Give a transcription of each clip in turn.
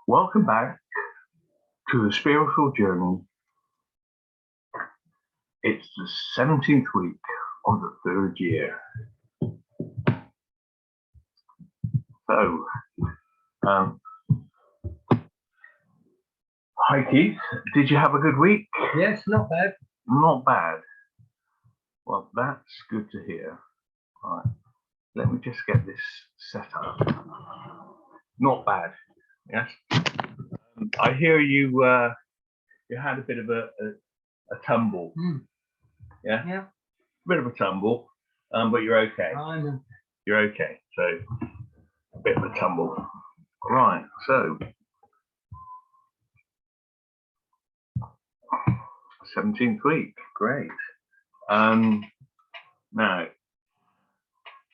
Welcome back to the spiritual journey. It's the 17th week of the third year. So, hi Keith, did you have a good week? Yes, not bad. Not bad. Well, that's good to hear. Right, let me just get this set up. Not bad, yes. I hear you had a bit of a tumble. Yeah? Yeah. A bit of a tumble, but you're okay. I know. You're okay. So a bit of a tumble. Right, so 17th week, great. Now,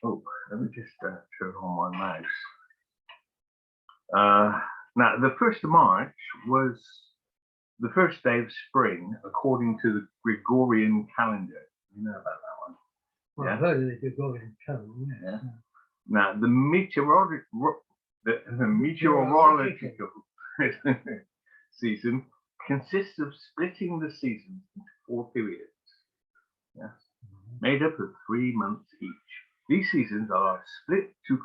oh, let me just turn on my mouse. Now, the 1st of March was the first day of spring, according to the Gregorian calendar. You know about that one? Well, Yeah. I've heard of the Gregorian calendar. Yeah. Now, the meteorological season consists of splitting the seasons into 4 periods, yes, made up of 3 months each. These seasons are split to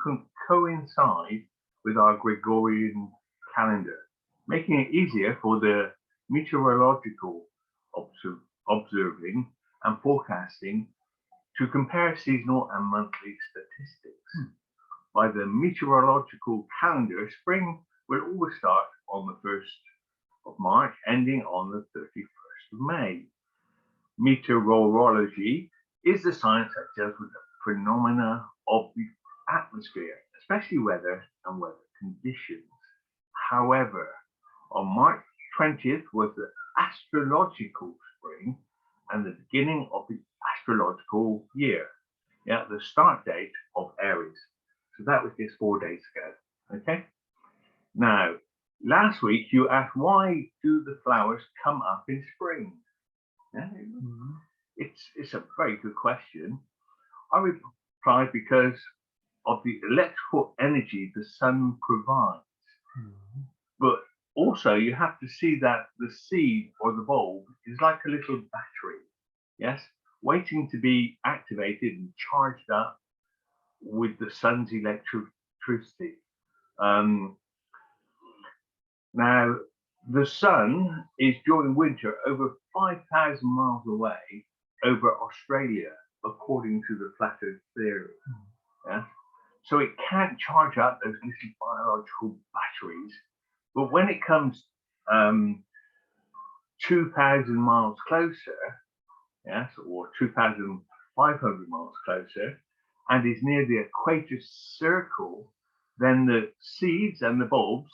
coincide with our Gregorian calendar, making it easier for the meteorological observing and forecasting to compare seasonal and monthly statistics. By the meteorological calendar, spring will always start on the 1st of March, ending on the 31st of May. Meteorology is the science that deals with the phenomena of the atmosphere, especially weather and weather conditions. However, on March 20th was the astrological spring and the beginning of the astrological year. Yeah, the start date of Aries. So that was just 4 days ago. Okay. Now, last week you asked, why do the flowers come up in spring? Yeah, it's a very good question. I replied because of the electrical energy the sun provides. But also you have to see that the seed or the bulb is like a little battery, yes, waiting to be activated and charged up with the sun's electricity. Now, the sun is during winter over 5,000 miles away over Australia, according to the flat Earth theory. Yeah? So it can't charge up those little biological batteries. But when it comes 2,000 miles closer, yes, or 2,500 miles closer, and is near the equator circle, then the seeds and the bulbs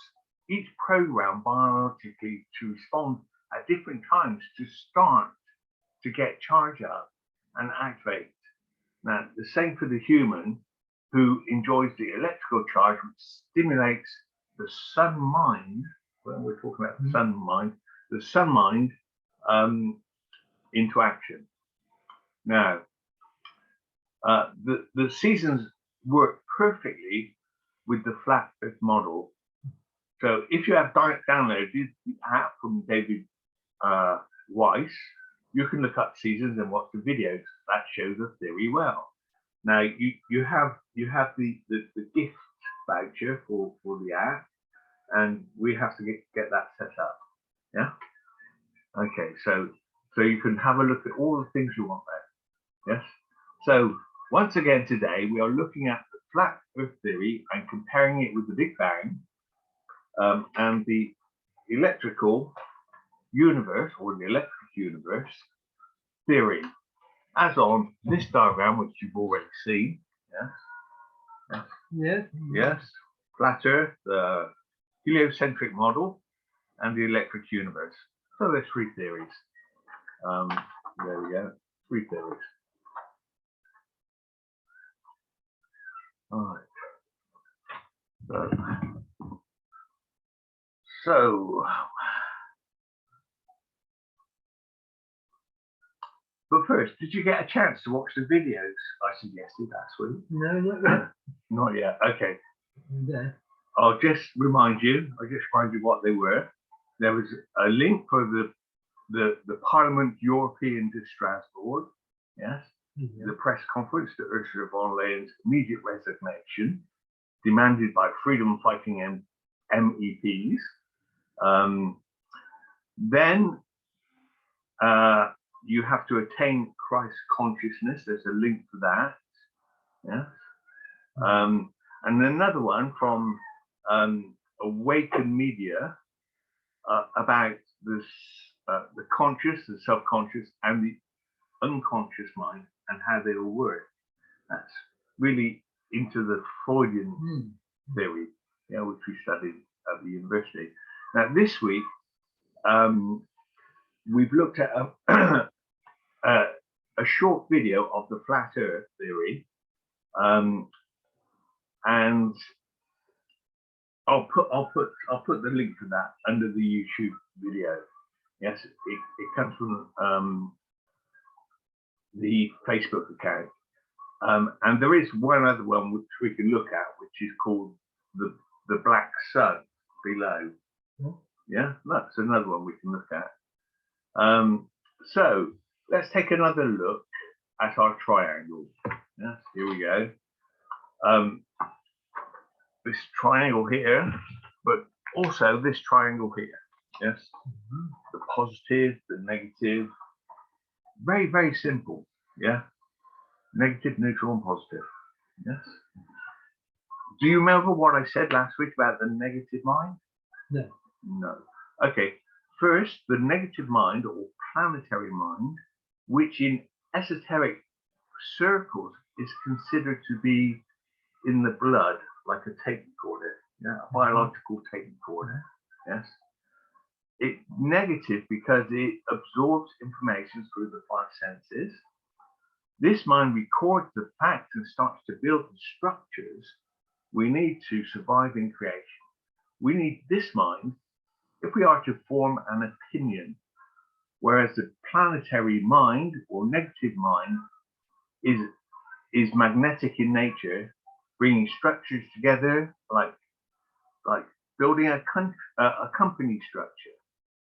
each program biologically to respond at different times to start to get charge up and activate. Now, the same for the human, who enjoys the electrical charge, which stimulates the sun mind. When we're talking about the sun mind into action. Now, the seasons work perfectly with the flat Earth model. So if you have downloaded the app from David Weiss, you can look up seasons and watch the videos that show the theory well. Now you have the gift voucher for the app, and we have to get that set up. Yeah. Okay. So you can have a look at all the things you want there. Yes. So once again today we are looking at the flat Earth theory and comparing it with the Big Bang and the electrical universe, or the electric universe theory, as on this diagram, which you've already seen. Yes. Yes. Yes. Flat Earth, the heliocentric model, and the electric universe. So there's 3 theories. There we go. 3 theories. All right. So, but first, did you get a chance to watch the videos I suggested last week? No, not yet. Not yet. Okay. Yeah. I'll just remind you what they were. There was a link for the Parliament European de Strasbourg, yes, the press conference to Ursula von der Leyen's immediate resignation, demanded by freedom-fighting MEPs. Then you have to attain Christ consciousness. There's a link for that. Yes. And another one from Awaken Media about this, the conscious, the subconscious, and the unconscious mind and how they all work. That's really into the Freudian theory, which we studied at the university. Now, this week, we've looked at a short video of the flat Earth theory, and I'll put the link to that under the YouTube video. Yes, it comes from the Facebook account, and there is one other one which we can look at, which is called the Black Sun below. Yeah, that's another one we can look at. So let's take another look at our triangle. Yes, here we go. This triangle here, but also this triangle here. Yes, the positive, the negative. Very, very simple. Yeah, negative, neutral, and positive. Yes. Do you remember what I said last week about the negative mind? No. No. Okay. First, the negative mind or planetary mind, which in esoteric circles is considered to be in the blood, like a tape recorder, a biological tape recorder. Yes. It's negative because it absorbs information through the five senses. This mind records the facts and starts to build the structures we need to survive in creation. We need this mind if we are to form an opinion, whereas the planetary mind or negative mind is magnetic in nature, bringing structures together like building a company structure.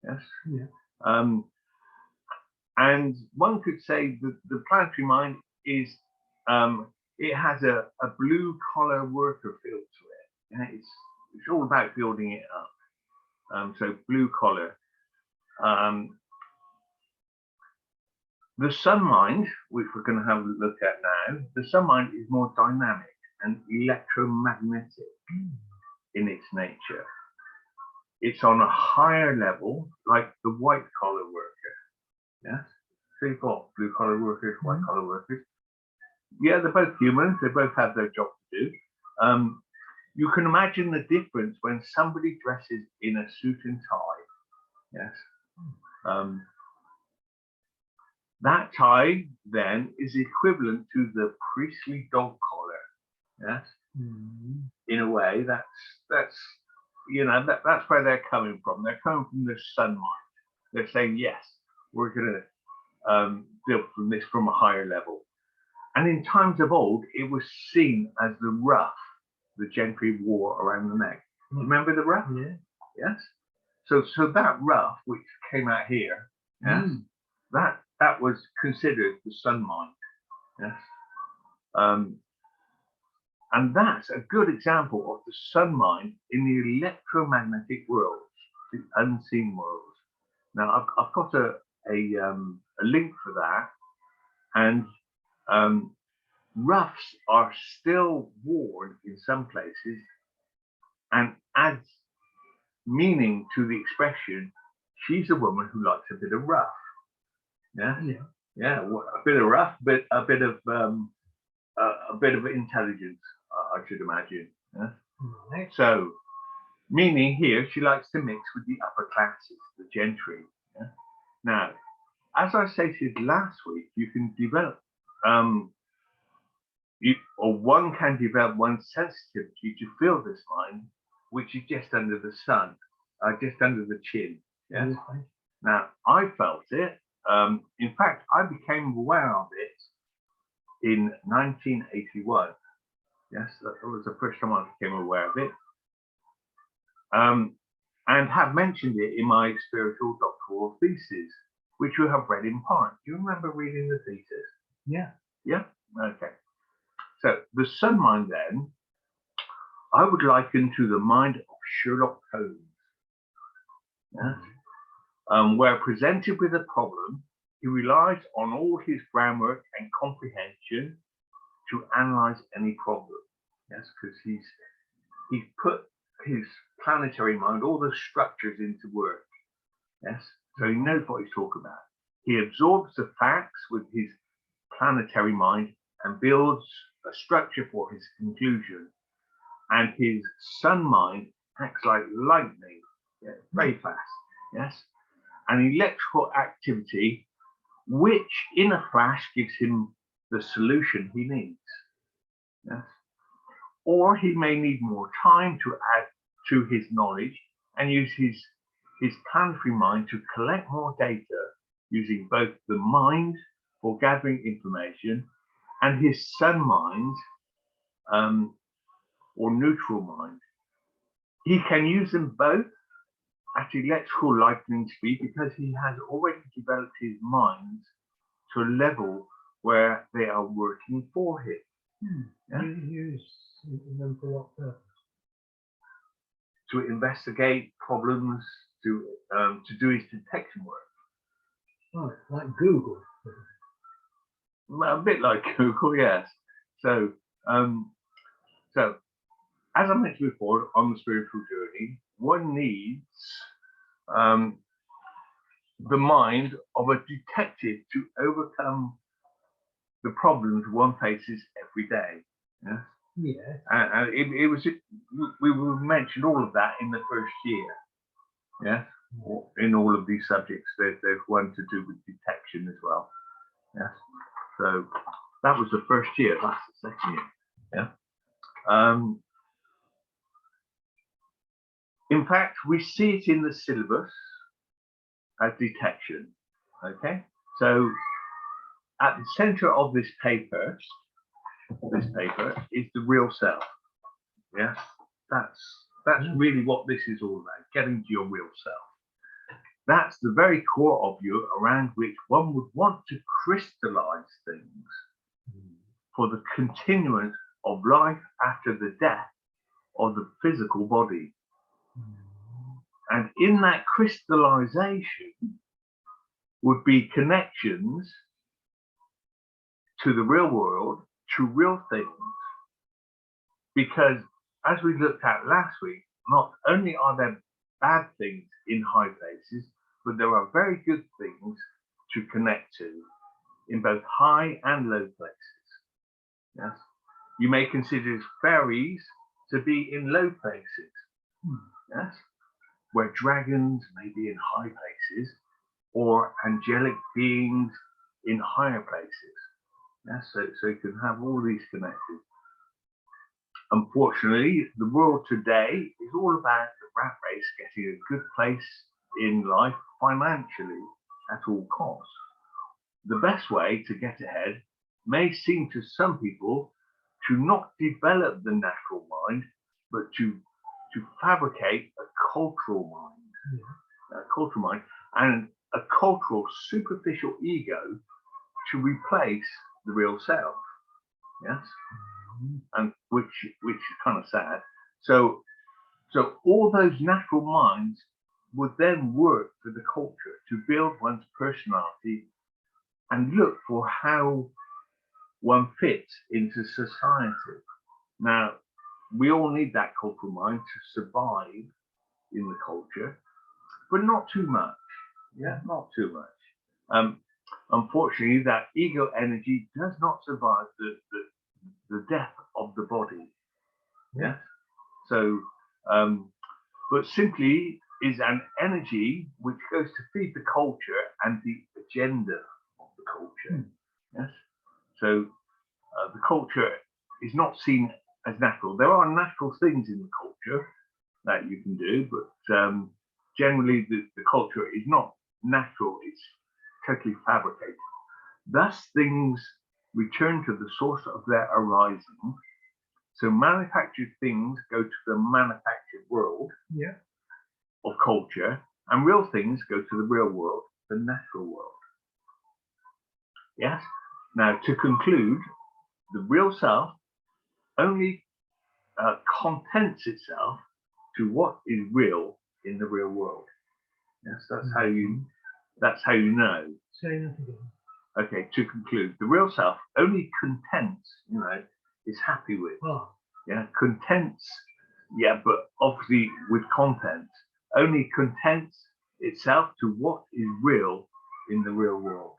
Yes. Yeah. And one could say that the planetary mind is it has a blue collar worker feel to it. It's all about building it up. So blue collar. The sun mind, which we're going to have a look at now, the sun mind is more dynamic and electromagnetic in its nature. It's on a higher level, like the white collar worker. Yes, so you've got blue collar workers, white collar workers. Yeah, they're both humans. They both have their job to do. You can imagine the difference when somebody dresses in a suit and tie. Yes. That tie then is equivalent to the priestly dog collar. Yes. In a way, that's where they're coming from. They're coming from the sun mind. They're saying, yes, we're going to build from a higher level. And in times of old, it was seen as the ruff the gentry wore around the neck. Remember the ruff? Yeah. Yes. So that ruff, which came out here, yes, that was considered the sun mind. Yes. And that's a good example of the sun mind in the electromagnetic worlds, the unseen worlds. Now I've got a link for that, and ruffs are still worn in some places and adds meaning to the expression, she's a woman who likes a bit of rough. Yeah, a bit of rough, but a bit of intelligence, I should imagine. Yeah? Right. So, meaning here, she likes to mix with the upper classes, the gentry. Yeah? Now, as I stated last week, you can develop, one can develop one's sensitivity to feel this mind, which is just under the sun, just under the chin. Yes. Mm-hmm. Now, I felt it. In fact, I became aware of it in 1981. Yes, that was the first time I became aware of it. and have mentioned it in my spiritual doctoral thesis, which you have read in part. Do you remember reading the thesis? Yeah. Yeah? Okay. So the sun mind then, I would liken to the mind of Sherlock Holmes. Yes? Where presented with a problem, he relies on all his groundwork and comprehension to analyze any problem. Yes, because he's put his planetary mind, all the structures into work. Yes, so he knows what he's talking about. He absorbs the facts with his planetary mind and builds a structure for his conclusion. And his sun mind acts like lightning, yeah, very fast. Yes, an electrical activity which in a flash gives him the solution he needs. Yes. Or he may need more time to add to his knowledge and use his planetary mind to collect more data using both the mind for gathering information and his sun mind or neutral mind. He can use them both at electrical lightning speed because he has already developed his mind to a level where they are working for him. Yeah? You use them for what purpose? To investigate problems, to do his detection work. Right, like Google. A bit like Google, yes. So, so as I mentioned before, on the spiritual journey, one needs the mind of a detective to overcome the problems one faces every day. Yes? Yeah. And it was, we mentioned all of that in the first year. Yes? In all of these subjects, there's one to do with detection as well. Yes? So that was the first year, that's the second year. Yeah. In fact, we see it in the syllabus as detection. Okay, so at the center of this paper is the real self. Yes, that's really what this is all about, getting to your real self. That's the very core of you around which one would want to crystallize things for the continuance of life after the death of the physical body. And in that crystallization would be connections to the real world, to real things. Because as we looked at last week, not only are there bad things in high places, but there are very good things to connect to in both high and low places. Yes, you may consider fairies to be in low places. Yes, where dragons may be in high places, or angelic beings in higher places. Yes, so you can have all these connections. Unfortunately, the world today is all about the rat race getting a good place in life financially at all costs. The best way to get ahead may seem to some people to not develop the natural mind, but to fabricate a cultural mind, and a cultural superficial ego to replace the real self. Yes, and which is kind of sad. So all those natural minds would then work for the culture to build one's personality and look for how one fits into society. Now, we all need that cultural mind to survive in the culture, but not too much. Yeah, not too much. Unfortunately, that ego energy does not survive the death of the body. Yes. So, but simply is an energy which goes to feed the culture and the agenda of the culture. Yes. So the culture is not seen as natural. There are natural things in the culture that you can do, but generally the culture is not natural. It's totally fabricated. Thus, things return to the source of their arising, So manufactured things go to the manufactured world Yeah. of culture, and real things go to the real world, the natural world. Yes? Now, to conclude, the real self only contents itself to what is real in the real world. Yes, that's how you know. Say that again. Okay, to conclude, the real self only contents, is happy with. Oh, Yeah, contents, yeah, but obviously with content, only contents itself to what is real in the real world.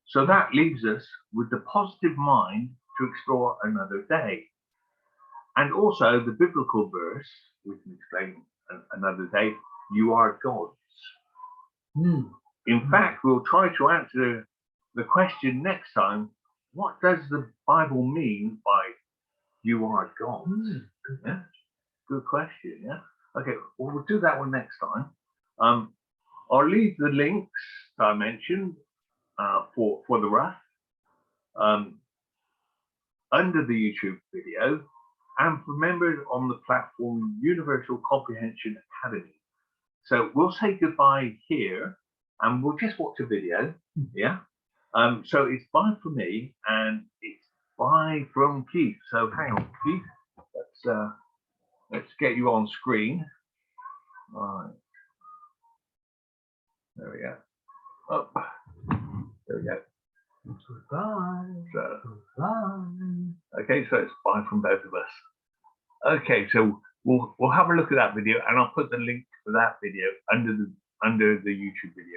So that leaves us with the positive mind to explore another day. And also the biblical verse, we can explain another day, you are gods. In fact, we'll try to answer the question next time, what does the Bible mean by you are gods? Yeah? Good question, yeah? Okay, well, we'll do that one next time. I'll leave the links that I mentioned for the rough under the YouTube video, and for members on the platform Universal Comprehension Academy. So we'll say goodbye here, and we'll just watch a video, yeah? So it's bye from me, and it's bye from Keith. So hang on, Keith. Let's get you on screen. All right. There we go. Oh, there we go. goodbye. So, Goodbye. okay, so it's bye from both of us. Okay, so we'll have a look at that video, and I'll put the link for that video under the YouTube video.